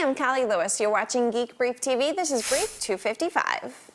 I'm Callie Lewis. You're watching Geek Brief TV. This is Brief 255.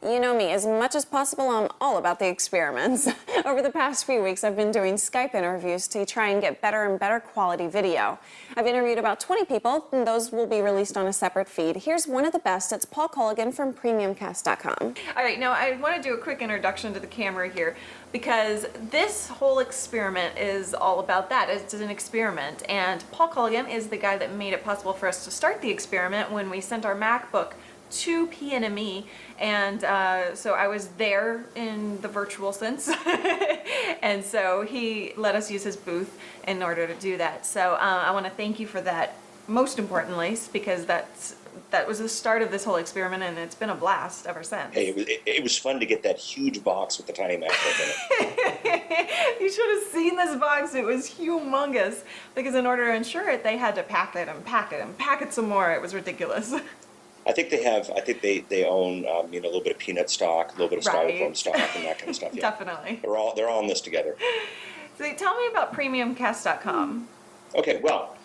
You know me, as much as possible, I'm all about the experiments. Over the past few weeks, I've been doing Skype interviews to try and get better and better quality video. I've interviewed about 20 people, and those will be released on a separate feed. Here's one of the best. It's Paul Colligan from PremiumCast.com. All right, now I want to do a quick introduction to the camera here, because this whole experiment is all about that. It's an experiment, and Paul Colligan is the guy that made it possible for us to start the experiment when we sent our MacBook to PNME, and so I was there in the virtual sense, and so he let us use his booth in order to do that. So I want to thank you for that, most importantly, because that was the start of this whole experiment, and it's been a blast ever since. Hey, it was fun to get that huge box with the tiny MacBook in it. You should have seen this box. It was humongous, because in order to ensure it, they had to pack it and pack it and pack it some more. It was ridiculous. I think they own a little bit of peanut stock, a little bit of styrofoam stock, and that kind of stuff. Yeah. Definitely. They're all in this together. So tell me about PremiumCast.com. Okay, well,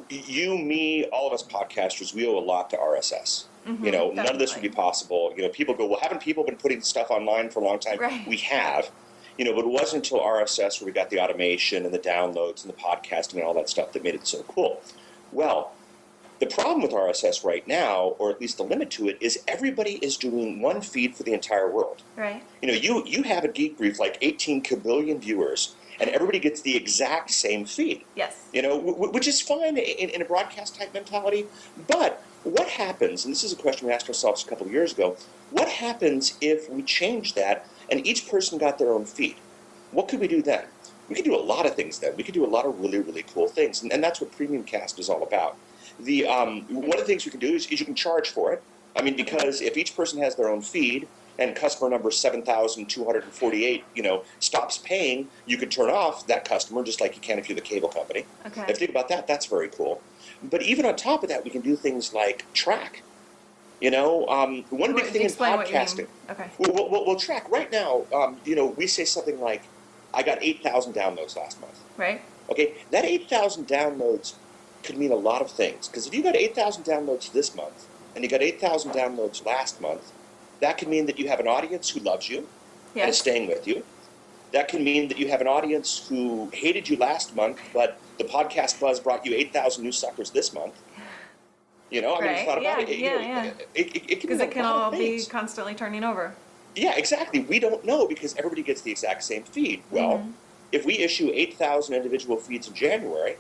you, me, all of us podcasters, we owe a lot to RSS. None of this would be possible. People go, well, haven't people been putting stuff online for a long time? Right. We have. But it wasn't until RSS where we got the automation and the downloads and the podcasting and all that stuff that made it so cool. Well, the problem with RSS right now, or at least the limit to it, is everybody is doing one feed for the entire world. Right. You have a Geek Brief like 18 kabillion viewers, and everybody gets the exact same feed. Yes. Which is fine in a broadcast type mentality. But what happens, and this is a question we asked ourselves a couple of years ago, what happens if we change that and each person got their own feed? What could we do then? We could do a lot of things then. We could do a lot of really, really cool things, and that's what PremiumCast is all about. One of the things you can do is you can charge for it. I mean, because if each person has their own feed and customer number 7,248, stops paying, you could turn off that customer just like you can if you're the cable company. Okay. If you think about that, that's very cool. But even on top of that, we can do things like track. One big thing in podcasting. Okay. We'll track right now. We say something like, "I got 8,000 downloads last month." Right. Okay, that 8,000 downloads could mean a lot of things, because if you got 8,000 downloads this month and you got 8,000 downloads last month, that could mean that you have an audience who loves you and is staying with you. That can mean that you have an audience who hated you last month, but the podcast buzz brought you 8,000 new suckers this month. It's not about it. It can, because it can all be constantly turning over. Yeah, exactly. We don't know because everybody gets the exact same feed. Well, if we issue 8,000 individual feeds in January,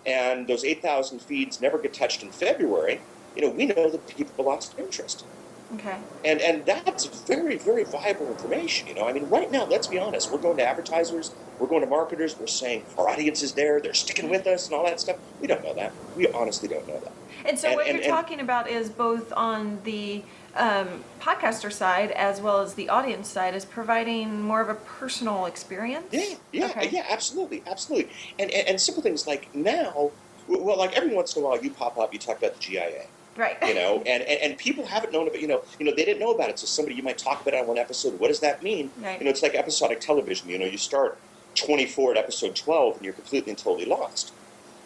and those 8,000 feeds never get touched in February, we know that people lost interest. Okay. And that's very, very viable information. I mean, right now, let's be honest, we're going to advertisers, we're going to marketers, we're saying our audience is there, they're sticking with us and all that stuff. We don't know that. We honestly don't know that. And so what you're talking about is both on the podcaster side as well as the audience side, is providing more of a personal experience? Yeah, absolutely. And simple things like now, well, like every once in a while you pop up, you talk about the GIA. Right. And people haven't known about, they didn't know about it. So somebody, you might talk about it on one episode. What does that mean? Right. It's like episodic television. You start 24 at episode 12 and you're completely and totally lost.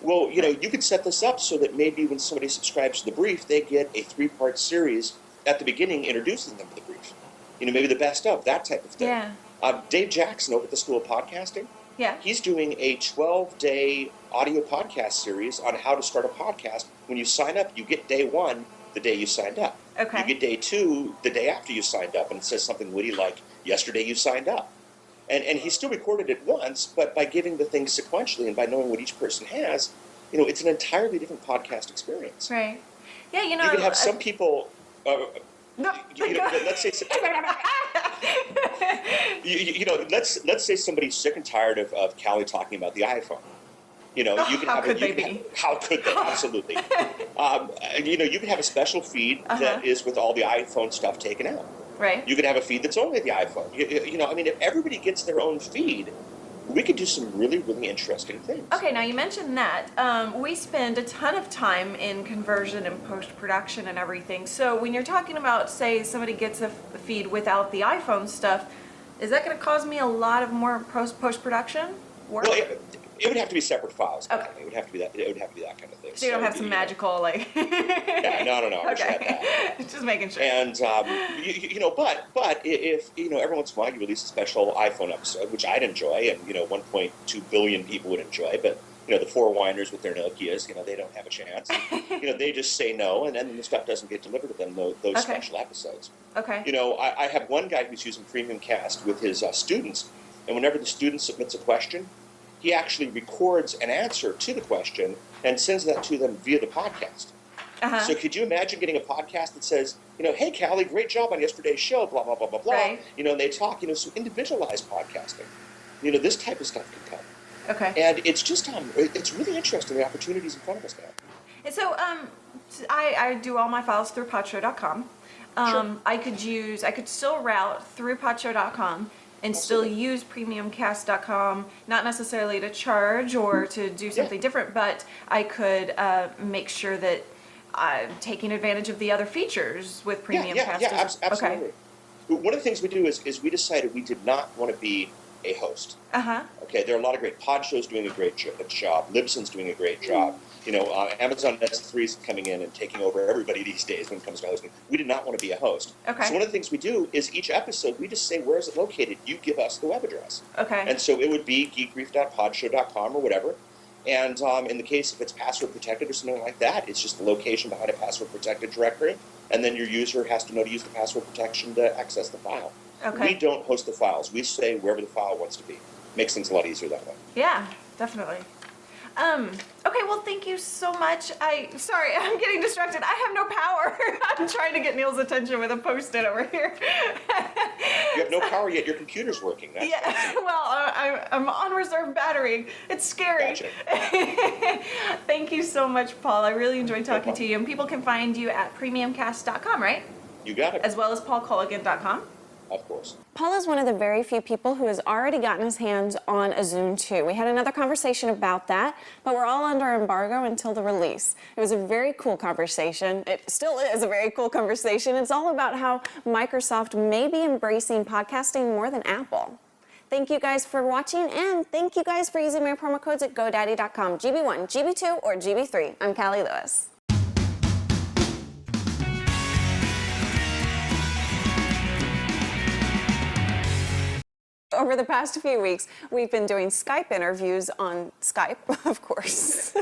Well, you could set this up so that maybe when somebody subscribes to the brief, they get a 3-part series at the beginning introducing them to the brief. Maybe the best of, that type of thing. Yeah. Dave Jackson over at the School of Podcasting, he's doing a 12-day audio podcast series on how to start a podcast. When you sign up, you get day 1 the day you signed up. Okay. You get day 2 the day after you signed up, and it says something witty like, yesterday you signed up. And he still recorded it once, but by giving the things sequentially and by knowing what each person has, it's an entirely different podcast experience. Right. Yeah, you can have some people... let's say let's say somebody's sick and tired of Callie talking about the iPhone. How could they? Absolutely. You can have a special feed that is with all the iPhone stuff taken out. Right. You could have a feed that's only the iPhone. If everybody gets their own feed, we could do some really, really interesting things. Okay, now you mentioned that. We spend a ton of time in conversion and post-production and everything. So when you're talking about, say, somebody gets a feed without the iPhone stuff, is that going to cause me a lot of more post-production work? Well, it would have to be separate files. Okay. It would have to be that. It would have to be that kind of thing. So you don't have some magical, like... Yeah, no. I wish I had that. Just making sure. And but if every once in a while you release a special iPhone episode, which I'd enjoy, and 1.2 billion people would enjoy, but the four whiners with their Nokias, they don't have a chance. They just say no, and then the stuff doesn't get delivered to them. Those special episodes. Okay. I have one guy who's using Premium Cast with his students, and whenever the student submits a question, he actually records an answer to the question and sends that to them via the podcast. So could you imagine getting a podcast that says, hey, Callie, great job on yesterday's show, blah, blah, blah, blah, blah. Right. And they talk, so individualized podcasting. This type of stuff could come. Okay. And it's just, it's really interesting, the opportunities in front of us now. And so I do all my files through podshow.com. Sure. I could still route through podshow.com and still use premiumcast.com, not necessarily to charge or to do something different, but I could make sure that I'm taking advantage of the other features with Premiumcast. Yeah, absolutely. Okay. One of the things we do is we decided we did not want to be a host. Okay, there are a lot of great pod shows doing a great job. Libsyn's doing a great job. Amazon S3 is coming in and taking over everybody these days when it comes to hosting. We did not want to be a host. Okay. So one of the things we do is each episode we just say, where is it located? You give us the web address. Okay. And so it would be geekbrief.podshow.com or whatever. And in the case if it's password protected or something like that, it's just the location behind a password protected directory. And then your user has to know to use the password protection to access the file. Okay. We don't host the files. We say wherever the file wants to be. Makes things a lot easier that way. Yeah, definitely. Okay, well, thank you so much. Sorry, I'm getting distracted. I have no power. I'm trying to get Neil's attention with a Post-it over here. You have no power yet. Your computer's working. I'm on reserve battery. It's scary. Gotcha. Thank you so much, Paul. I really enjoyed talking to you. And people can find you at premiumcast.com, right? You got it. As well as paulcolligan.com. Of course. Paul is one of the very few people who has already gotten his hands on a Zune 2. We had another conversation about that, but we're all under embargo until the release. It was a very cool conversation. It still is a very cool conversation. It's all about how Microsoft may be embracing podcasting more than Apple. Thank you guys for watching, and thank you guys for using my promo codes at GoDaddy.com. GB1, GB2, or GB3. I'm Callie Lewis. Over the past few weeks, we've been doing Skype interviews on Skype, of course.